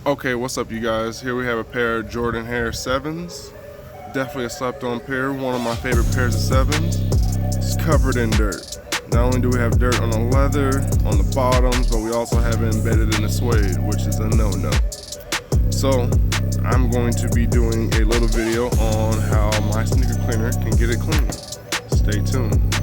Okay, what's up you guys? Here we have a pair of Jordan Hare 7s. Definitely a slept on pair, one of my favorite pairs of 7s. It's covered in dirt. Not only do we have dirt on the leather, on the bottoms, but we also have it embedded in the suede, which is a no-no. So, I'm going to be doing a little video on how my sneaker cleaner can get it clean. Stay tuned.